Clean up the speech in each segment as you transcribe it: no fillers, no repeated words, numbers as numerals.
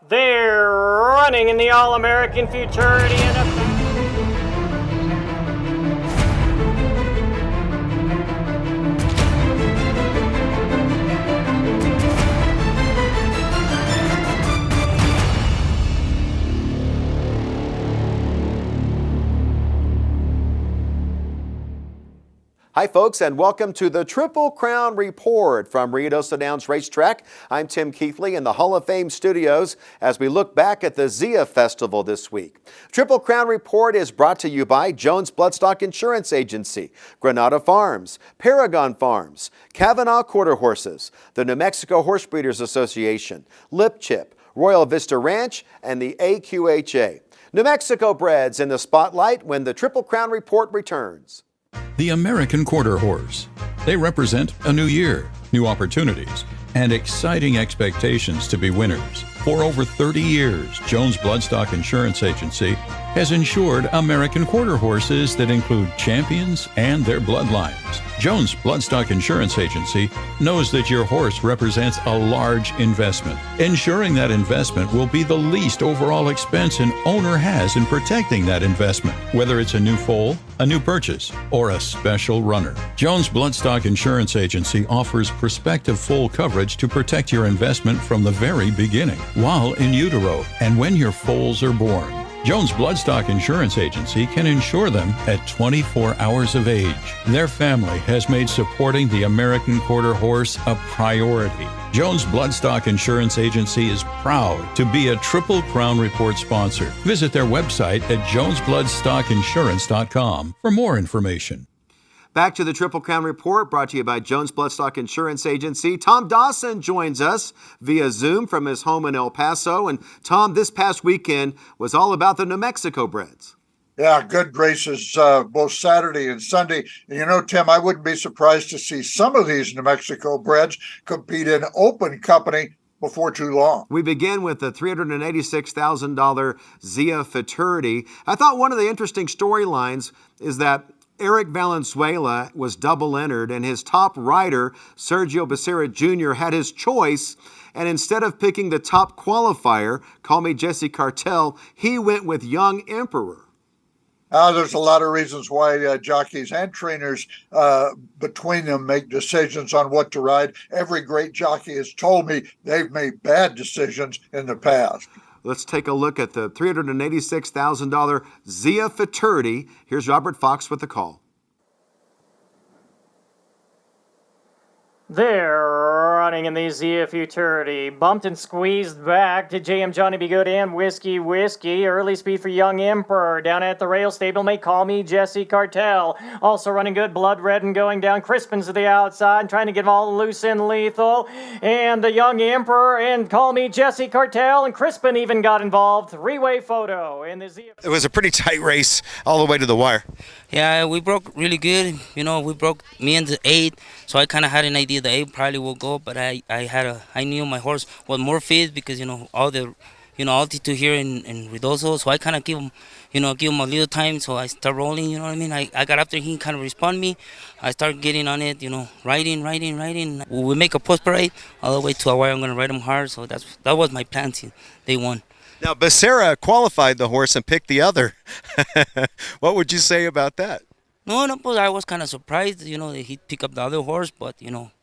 They're running in the All-American Futurity and Hi folks, and welcome to the Triple Crown Report from RUIDOSO Downs Racetrack. I'm Tim Keithley in the Hall of Fame studios as we look back at the ZIA Festival this week. Triple Crown Report is brought to you by Jones Bloodstock Insurance Agency, Granada Farms, Paragon Farms, Kavanaugh Quarter Horses, the New Mexico Horse Breeders Association, Lip Chip, Royal Vista Ranch, and the AQHA. New Mexico breds in the spotlight when the Triple Crown Report returns. The American Quarter Horse. They represent a new year, new opportunities, and exciting expectations to be winners. For over 30 years, Jones Bloodstock Insurance Agency has insured American quarter horses that include champions and their bloodlines. Jones Bloodstock Insurance Agency knows that your horse represents a large investment. Ensuring that investment will be the least overall expense an owner has in protecting that investment, whether it's a new foal, a new purchase, or a special runner. Jones Bloodstock Insurance Agency offers prospective full coverage to protect your investment from the very beginning, while in utero, and when your foals are born. Jones Bloodstock Insurance Agency can insure them at 24 hours of age. Their family has made supporting the American quarter horse a priority. Jones Bloodstock Insurance Agency is proud to be a Triple Crown Report sponsor. Visit their website at jonesbloodstockinsurance.com for more information. Back to the Triple Crown Report, brought to you by Jones Bloodstock Insurance Agency. Tom Dawson joins us via Zoom from his home in El Paso. And Tom, this past weekend was all about the New Mexico breds. Yeah, good races both Saturday and Sunday. And you know, Tim, I wouldn't be surprised to see some of these New Mexico breds compete in open company before too long. We begin with the $386,000 ZIA Futurity. I thought one of the interesting storylines is that Eric Valenzuela was double entered, and his top rider, Sergio Becerra Jr., had his choice. And instead of picking the top qualifier, Call Me Jesse Cartel, he went with Young Emperor. There's a lot of reasons why jockeys and trainers between them make decisions on what to ride. Every great jockey has told me they've made bad decisions in the past. Let's take a look at the $386,000 ZIA Futurity. Here's Robert Fox with the call. they're running in the ZIA Futurity. Bumped and squeezed back to JM Johnny Be Good and Whiskey. Early speed for Young Emperor. Down at the rail stablemate, Call Me Jesse Cartel. Also running good, Blood Red and going down. Crispin's to the outside, trying to get them all loose and lethal. And the Young Emperor and Call Me Jesse Cartel. And Crispin even got involved. Three-way photo in the ZIA. It was a pretty tight race all the way to the wire. Yeah, we broke really good. You know, we broke me into 8, so I kind of had an idea the 8 probably will go, but I knew my horse was more fit because, you know, all the, altitude here in RUIDOSO, so I kind of give him a little time, so I start rolling, you know what I mean? I got after him, kind of respond me. I start getting on it, riding. We make a post parade all the way to a wire. I'm going to ride him hard, so that was my plan till day one. Now, Becerra qualified the horse and picked the other. What would you say about that? No, but I was kind of surprised, that he'd pick up the other horse. But,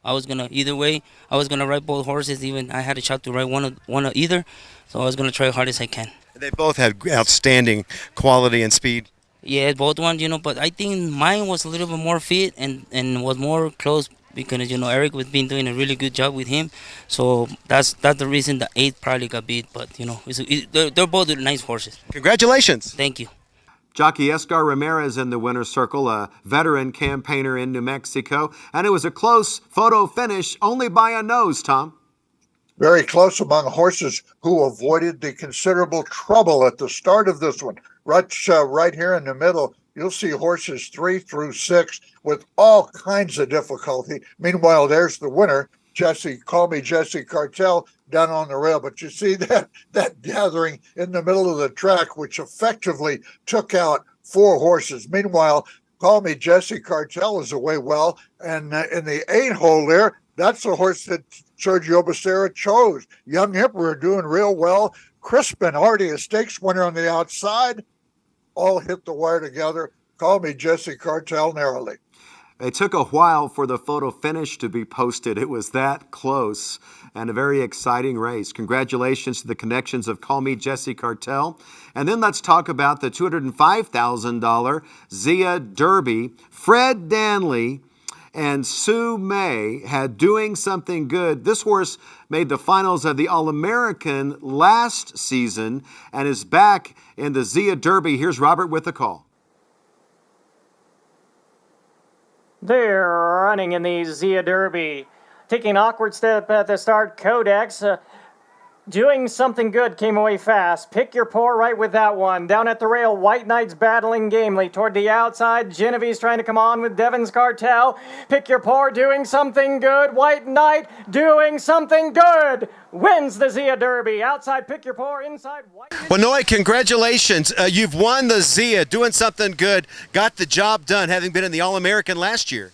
I was going to, either way, I was going to ride both horses. Even I had a shot to ride one of either. So I was going to try as hard as I can. They both had outstanding quality and speed. Yeah, both ones, but I think mine was a little bit more fit and was more close because, Eric was been doing a really good job with him. So that's the reason the 8 probably got beat. But, they're both nice horses. Congratulations. Thank you. Jockey Escar Ramirez in the winner's circle, a veteran campaigner in New Mexico. And it was a close photo finish, only by a nose, Tom. Very close among horses who avoided the considerable trouble at the start of this one. Right here in the middle, you'll see horses 3 through 6 with all kinds of difficulty. Meanwhile, there's the winner, Call Me Jesse Cartel, down on the rail. But you see that gathering in the middle of the track, which effectively took out 4 horses. Meanwhile, Call Me Jesse Cartel is away well. And in the 8 hole there, That's the horse that Sergio Becerra chose. Young Emperor doing real well. Crispin, already a stakes winner on the outside. All hit the wire together. Call me Jesse Cartel narrowly. It took a while for the photo finish to be posted. It was that close and a very exciting race. Congratulations to the connections of Call Me Jesse Cartel. And then let's talk about the $205,000 Zia Derby. Fred Danley and Sue May had Doing Something Good. This horse made the finals of the All-American last season and is back in the Zia Derby. Here's Robert with the call. They're running in the Zia Derby. Taking an awkward step at the start, Codex. Doing Something Good came away fast. Pick Your Poor right with that one. Down at the rail, White Knight's battling gamely. Toward the outside, Genevieve's trying to come on with Devon's Cartel. Pick Your Poor, Doing Something Good. White Knight, Doing Something Good. Wins the Zia Derby. Outside, Pick Your Poor. Inside, White... Well, Noe, congratulations. You've won the Zia, Doing Something Good. Got the job done, having been in the All-American last year.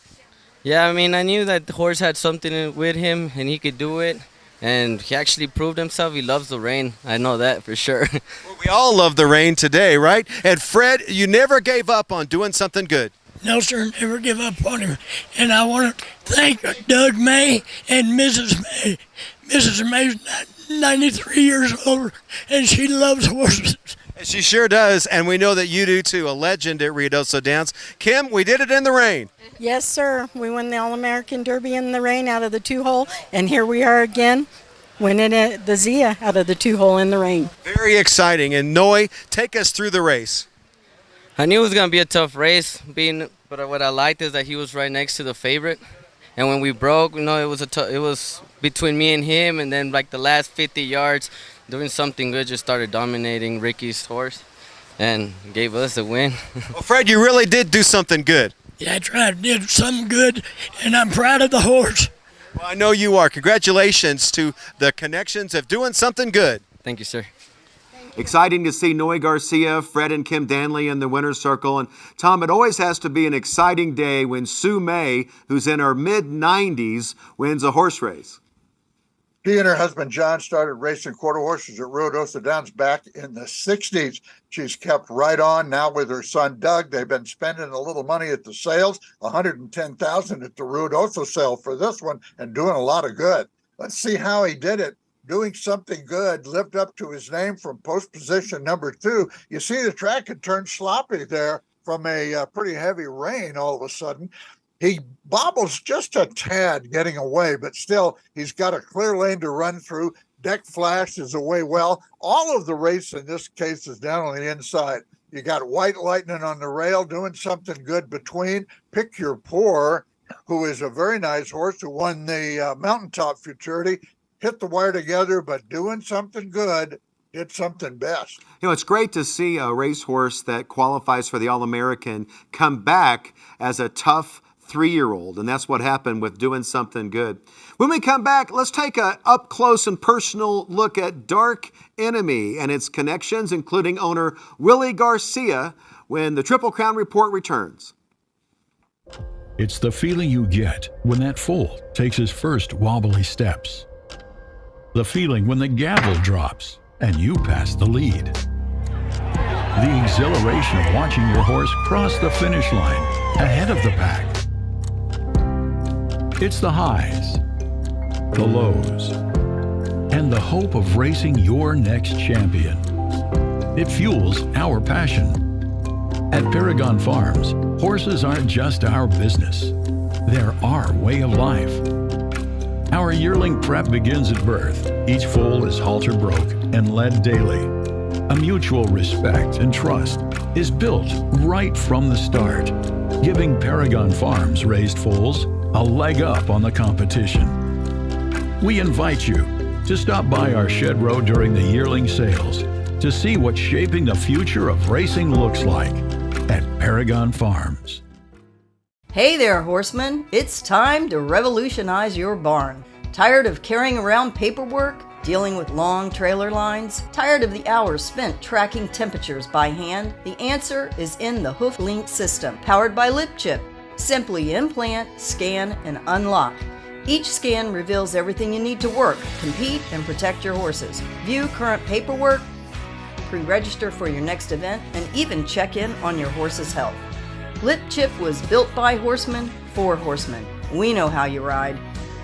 Yeah, I mean, I knew that the horse had something with him and he could do it. And he actually proved himself. He loves the rain. I know that for sure. Well, we all love the rain today, right? And Fred, you never gave up on Doing Something Good. No, sir, never give up on him. And I want to thank Doug May and Mrs. May. Mrs. May's 93 years old, and she loves horses. She sure does, and we know that you do too, a legend at Ruidoso Downs. Kim, we did it in the rain. Yes, sir. We won the All-American Derby in the rain out of the 2-hole, and here we are again, winning the Zia out of the 2-hole in the rain. Very exciting. And Noe, take us through the race. I knew it was going to be a tough race, but what I liked is that he was right next to the favorite. And when we broke, it was between me and him, and then like the last 50 yards, Doing Something Good just started dominating Ricky's horse and gave us a win. Well, Fred, you really did do something good. Yeah, I tried to do something good, and I'm proud of the horse. Well, I know you are. Congratulations to the connections of Doing Something Good. Thank you, sir. Exciting to see Noe Garcia, Fred and Kim Danley in the winner's circle. And Tom, it always has to be an exciting day when Sue May, who's in her mid-90s, wins a horse race. She and her husband John started racing quarter horses at Ruidoso Downs back in the 60s. She's kept right on now with her son Doug. They've been spending a little money at the sales, $110,000 at the Ruidoso sale for this one, and doing a lot of good. Let's see how he did it. Doing Something Good lived up to his name from post position number 2. You see the track had turned sloppy there from a pretty heavy rain all of a sudden. He bobbles just a tad getting away, but still he's got a clear lane to run through. Deck flashes away well. All of the race in this case is down on the inside. You got White Lightning on the rail, Doing Something Good between. Pick Your Poor, who is a very nice horse who won the Mountaintop Futurity, hit the wire together, but Doing Something Good did something best. You know, it's great to see a racehorse that qualifies for the All-American come back as a tough 3-year-old, and that's what happened with Doing Something Good. When we come back, let's take a up-close and personal look at Dark Enemy and its connections, including owner Willie Garcia, when the Triple Crown Report returns. It's the feeling you get when that foal takes his first wobbly steps. The feeling when the gavel drops and you pass the lead. The exhilaration of watching your horse cross the finish line ahead of the pack. It's the highs, the lows, and the hope of racing your next champion. It fuels our passion. At Paragon Farms, horses aren't just our business. They're our way of life. Our yearling prep begins at birth. Each foal is halter broke and led daily. A mutual respect and trust is built right from the start, giving Paragon Farms raised foals a leg up on the competition. We invite you to stop by our shed row during the yearling sales to see what shaping the future of racing looks like at Paragon Farms. Hey there, horsemen. It's time to revolutionize your barn. Tired of carrying around paperwork? Dealing with long trailer lines? Tired of the hours spent tracking temperatures by hand? The answer is in the Hoof Link system, powered by Lip Chip. Simply implant, scan, and unlock. Each scan reveals everything you need to work, compete, and protect your horses. View current paperwork, pre-register for your next event, and even check in on your horse's health. Lip Chip was built by horsemen for horsemen. We know how you ride.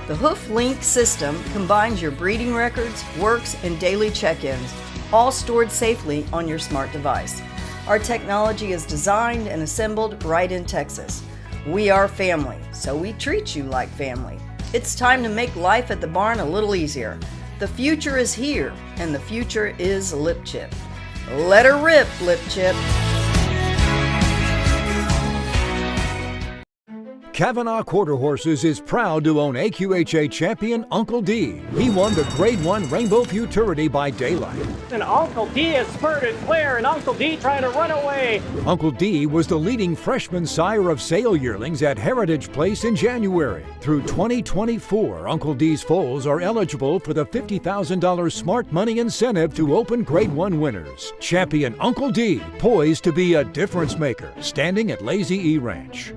The Hoof Link system combines your breeding records, works, and daily check-ins, all stored safely on your smart device. Our technology is designed and assembled right in Texas. We are family, so we treat you like family. It's time to make life at the barn a little easier. The future is here, and the future is Lip Chip. Let her rip, Lip Chip. Kavanaugh Quarter Horses is proud to own AQHA champion Uncle D. He won the Grade 1 Rainbow Futurity by daylight. And Uncle D has spurted clear, and Uncle D trying to run away. Uncle D was the leading freshman sire of sale yearlings at Heritage Place in January. Through 2024, Uncle D's foals are eligible for the $50,000 smart money incentive to open Grade 1 winners. Champion Uncle D, poised to be a difference maker, standing at Lazy E Ranch.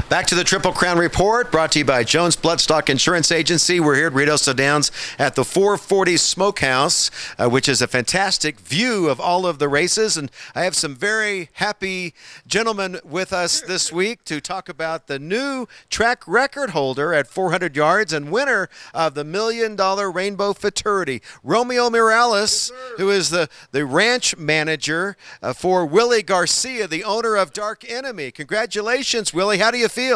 Back to the Triple Crown Report, brought to you by Jones Bloodstock Insurance Agency. We're here at Ruidoso Downs at the 440 Smokehouse, which is a fantastic view of all of the races. And I have some very happy gentlemen with us this week to talk about the new track record holder at 400 yards and winner of the $1 million Rainbow Futurity, Romeo Morales, who is the ranch manager for Willie Garcia, the owner of Dark Enemy. Congratulations, Willie. How do you feel?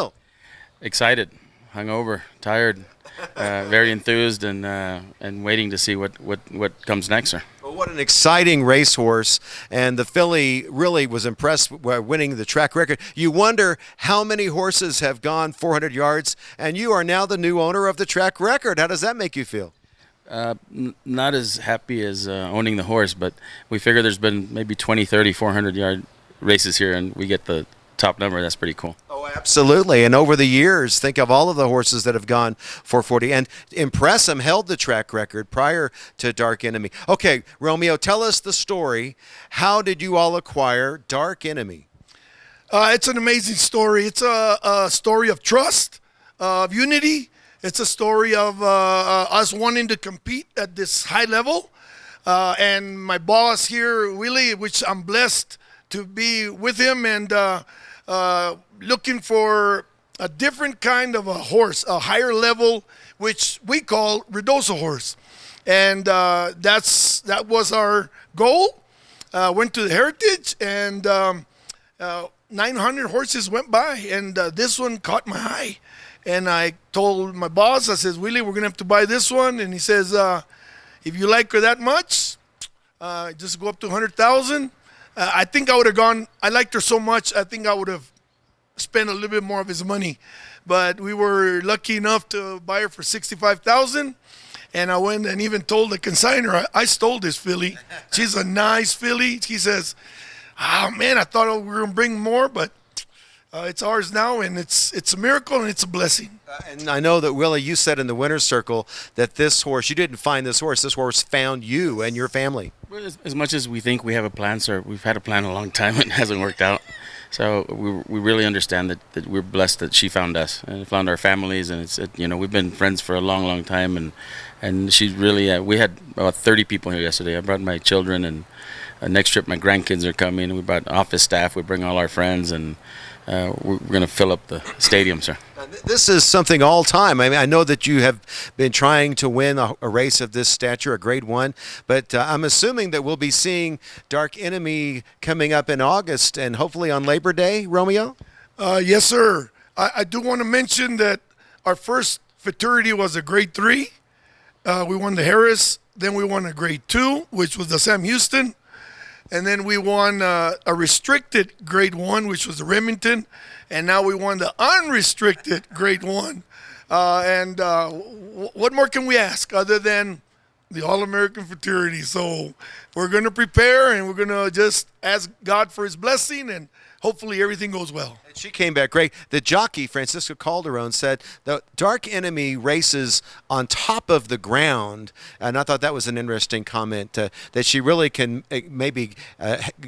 Excited, hungover, tired, very enthused, and waiting to see what comes next, sir. Well, what an exciting racehorse, and the filly really was impressed winning the track record. You wonder how many horses have gone 400 yards, and you are now the new owner of the track record. How does that make you feel? Not as happy as owning the horse, but we figure there's been maybe 20, 30, 400-yard races here, and we get the top number. That's pretty cool. Oh, absolutely. And over the years, think of all of the horses that have gone 440. And Impressum held the track record prior to Dark Enemy. Okay, Romeo, tell us the story. How did you all acquire Dark Enemy? It's an amazing story. It's a story of trust, of unity. It's a story of us wanting to compete at this high level. And my boss here, Willie, which I'm blessed to be with him, and looking for a different kind of a horse, a higher level, which we call Ruidoso horse. And that was our goal. Went to the Heritage, and 900 horses went by, and this one caught my eye. And I told my boss, I says, Willie, we're going to have to buy this one. And he says, if you like her that much, just go up to 100,000. I think I would have gone, I liked her so much, I think I would have spent a little bit more of his money. But we were lucky enough to buy her for 65,000. And I went and even told the consignor, I stole this filly. She's a nice filly. He says, oh man, I thought we were going to bring more, but it's ours now, and it's a miracle, and it's a blessing. And I know that, Willie, you said in the winner's circle that this horse, you didn't find this horse found you and your family. Well, as much as we think we have a plan, sir, we've had a plan a long time and it hasn't worked out. So we really understand that we're blessed that she found us and found our families, and we've been friends for a long, long time, and she's really we had about 30 people here yesterday. I brought my children, and next trip my grandkids are coming. We brought office staff. We bring all our friends, and we're going to fill up the stadium, sir. This is something all time. I mean, I know that you have been trying to win a race of this stature, a Grade 1, but I'm assuming that we'll be seeing Dark Enemy coming up in August and hopefully on Labor Day, Romeo? Yes, sir. I do want to mention that our first Futurity was a Grade 3. We won the Harris. Then we won a Grade 2, which was the Sam Houston. And then we won a restricted Grade 1, which was the Remington. And now we won the unrestricted Grade 1, What more can we ask other than the All-American Futurity? So we're going to prepare, and we're going to just ask God for his blessing, and hopefully everything goes well. And she came back great. The jockey, Francisco Calderon, said the Dark Enemy races on top of the ground, and I thought that was an interesting comment, that she really can maybe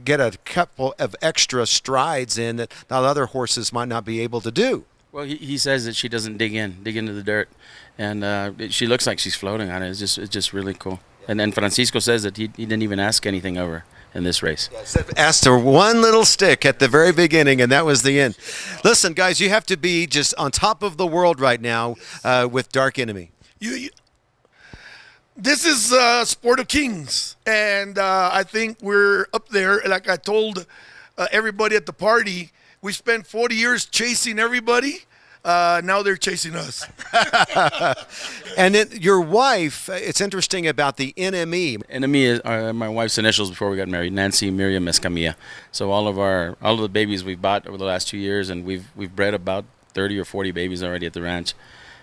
get a couple of extra strides in that other horses might not be able to do. Well, he says that she doesn't dig into the dirt, and she looks like she's floating on it. It's just really cool. And then Francisco says that he didn't even ask anything of her in this race. Asked her one little stick at the very beginning, and that was the end. Listen, guys, you have to be just on top of the world right now with Dark Enemy. This is Sport of Kings, and I think we're up there. Like I told everybody at the party, we spent 40 years chasing everybody. Now they're chasing us. And then your wife, it's interesting about the NME. NME are my wife's initials before we got married, Nancy Miriam Escamilla. So all of the babies we've bought over the last 2 years, and we've bred about 30 or 40 babies already at the ranch.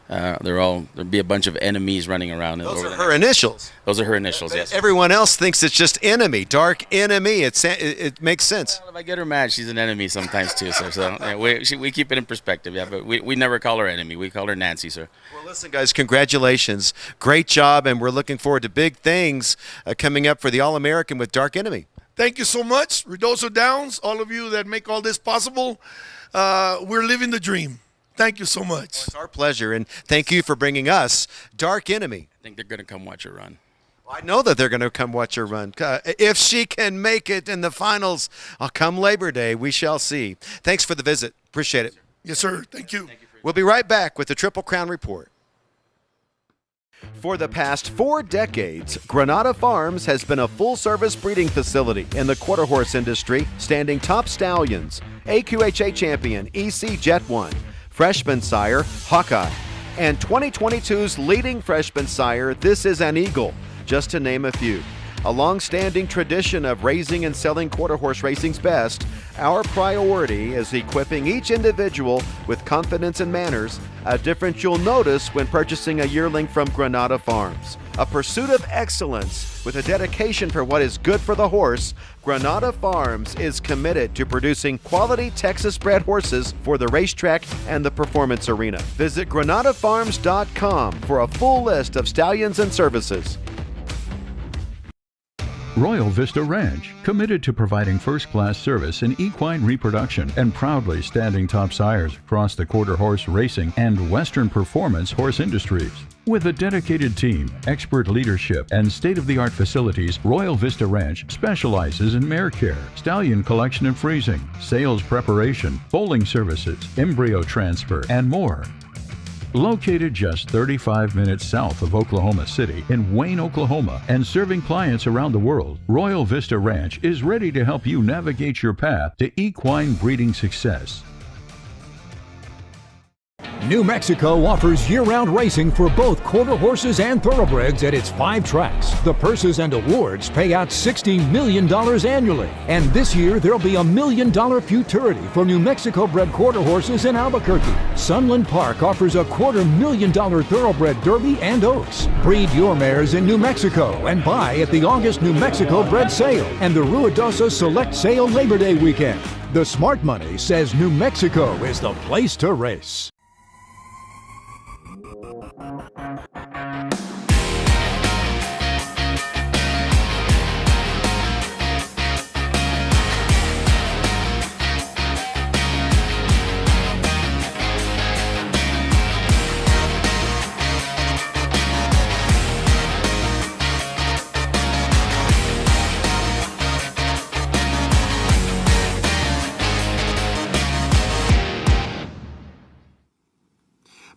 There'll be a bunch of enemies running around. Those are her initials. Those are her initials, yes. Everyone else thinks it's just enemy, Dark Enemy. It makes sense. Well, if I get her mad, she's an enemy sometimes too, sir. So yeah, we keep it in perspective, yeah. But we never call her enemy. We call her Nancy, sir. Well, listen, guys, congratulations. Great job, and we're looking forward to big things coming up for the All-American with Dark Enemy. Thank you so much, Ruidoso Downs, all of you that make all this possible. We're living the dream. Thank you so much. Well, it's our pleasure, and thank you for bringing us Dark Enemy. I think they're going to come watch her run. I know that they're going to come watch her run. If she can make it in the finals, come Labor Day, we shall see. Thanks for the visit. Appreciate it. Yes, sir. Thank you. We'll be right back with the Triple Crown Report. For the past 4 decades, Granada Farms has been a full-service breeding facility in the quarter horse industry, standing top stallions, AQHA champion EC Jet 1, freshman sire Hawkeye, and 2022's leading freshman sire This Is an Eagle, just to name a few. A long-standing tradition of raising and selling quarter horse racing's best, our priority is equipping each individual with confidence and manners, a difference you'll notice when purchasing a yearling from Granada Farms. A pursuit of excellence with a dedication for what is good for the horse, Granada Farms is committed to producing quality Texas-bred horses for the racetrack and the performance arena. Visit granadafarms.com for a full list of stallions and services. Royal Vista Ranch, committed to providing first-class service in equine reproduction and proudly standing top sires across the quarter horse racing and Western performance horse industries. With a dedicated team, expert leadership, and state-of-the-art facilities, Royal Vista Ranch specializes in mare care, stallion collection and freezing, sales preparation, foaling services, embryo transfer, and more. Located just 35 minutes south of Oklahoma City in Wayne, Oklahoma, and serving clients around the world, Royal Vista Ranch is ready to help you navigate your path to equine breeding success. New Mexico offers year-round racing for both quarter horses and thoroughbreds at its 5 tracks. The purses and awards pay out $60 million annually. And this year, there'll be $1 million futurity for New Mexico-bred quarter horses in Albuquerque. Sunland Park offers a $250,000 thoroughbred Derby and Oaks. Breed your mares in New Mexico and buy at the August New Mexico Bred Sale and the Ruidoso Select Sale Labor Day weekend. The smart money says New Mexico is the place to race.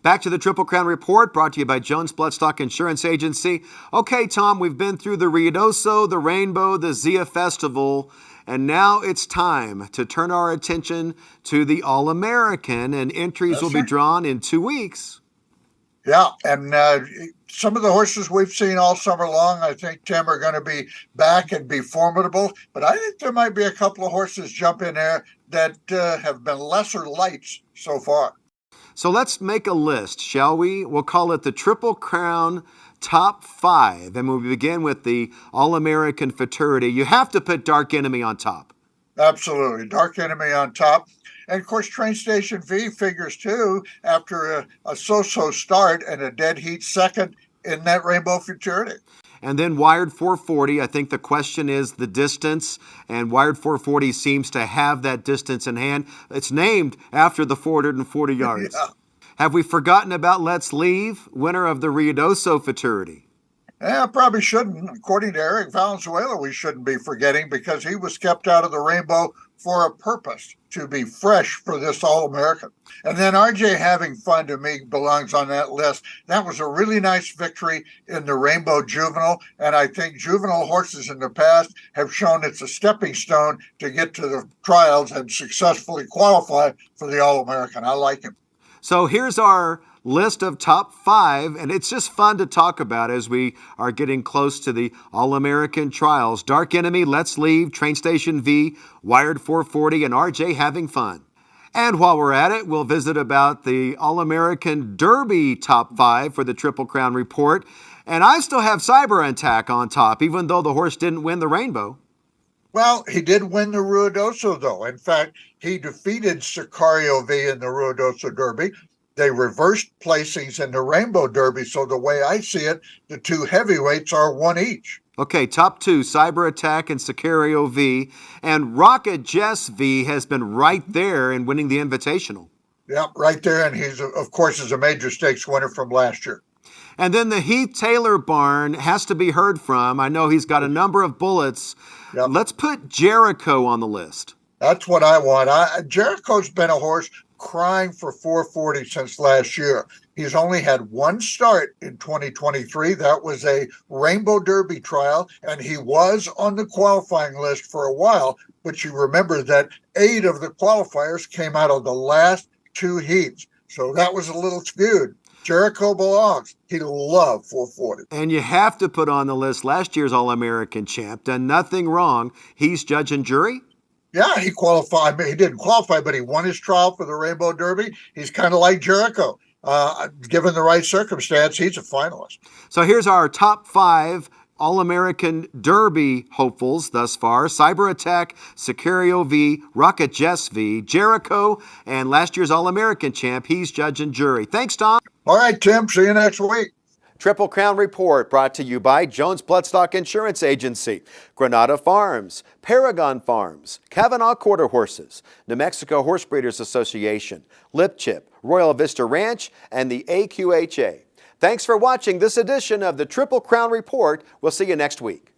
Back to the Triple Crown Report, brought to you by Jones Bloodstock Insurance Agency. Okay, Tom, we've been through the Ruidoso, the Rainbow, the Zia Festival, and now it's time to turn our attention to the All-American, and entries will be drawn in 2 weeks. Yeah, and some of the horses we've seen all summer long, I think, Tim, are going to be back and be formidable. But I think there might be a couple of horses jump in there that have been lesser lights so far. So let's make a list, shall we? We'll call it the Triple Crown Top 5. And we begin with the All-American Futurity. You have to put Dark Enemy on top. Absolutely. Dark Enemy on top. And of course, Train Station V figures too, after a so-so start and a dead heat second in that Rainbow Futurity. And then Wired 440, I think the question is the distance, and Wired 440 seems to have that distance in hand. It's named after the 440 yards. Yeah. Have we forgotten about Let's Leave, winner of the RUIDOSO Futurity? Yeah, probably shouldn't. According to Eric Valenzuela, we shouldn't be forgetting, because he was kept out of the Rainbow for a purpose, to be fresh for this All-American. And then RJ Having Fun, to me, belongs on that list. That was a really nice victory in the Rainbow Juvenile, and I think juvenile horses in the past have shown it's a stepping stone to get to the trials and successfully qualify for the All-American. I like him. So here's our list of top 5, and it's just fun to talk about as we are getting close to the All-American trials. Dark Enemy, Let's Leave, Train Station V, Wired 440, and RJ Having Fun. And while we're at it, we'll visit about the All-American Derby top 5 for the Triple Crown Report. And I still have Cyber Attack on top, even though the horse didn't win the Rainbow. Well, he did win the Ruidoso, though. In fact, he defeated Sicario V in the Ruidoso Derby. They reversed placings in the Rainbow Derby, so the way I see it, the two heavyweights are one each. Okay, top 2, Cyber Attack and Sicario V. And JESS V has been right there in winning the Invitational. Yep, right there, and he's, of course, is a major stakes winner from last year. And then the Heath Taylor barn has to be heard from. I know he's got a number of bullets. Yep. Let's put JERIKO on the list. That's what I want. JERIKO's been a horse crying for 440 since last year. He's only had one start in 2023. That was a Rainbow Derby trial, and he was on the qualifying list for a while. But you remember that 8 of the qualifiers came out of the last 2 heats. So that was a little skewed. JERIKO belongs. He'll love 440. And you have to put on the list last year's All-American champ. Done nothing wrong. He's judge and jury? Yeah, he qualified. He didn't qualify, but he won his trial for the Rainbow Derby. He's kind of like JERIKO. Given the right circumstance, he's a finalist. So here's our top 5 All-American Derby hopefuls thus far. Cyber Attack, Sicario V, JESS V, JERIKO, and last year's All-American champ. He's judge and jury. Thanks, Tom. All right, Tim. See you next week. Triple Crown Report brought to you by Jones Bloodstock Insurance Agency, Granada Farms, Paragon Farms, Kavanaugh Quarter Horses, New Mexico Horse Breeders Association, Lip Chip, Royal Vista Ranch, and the AQHA. Thanks for watching this edition of the Triple Crown Report. We'll see you next week.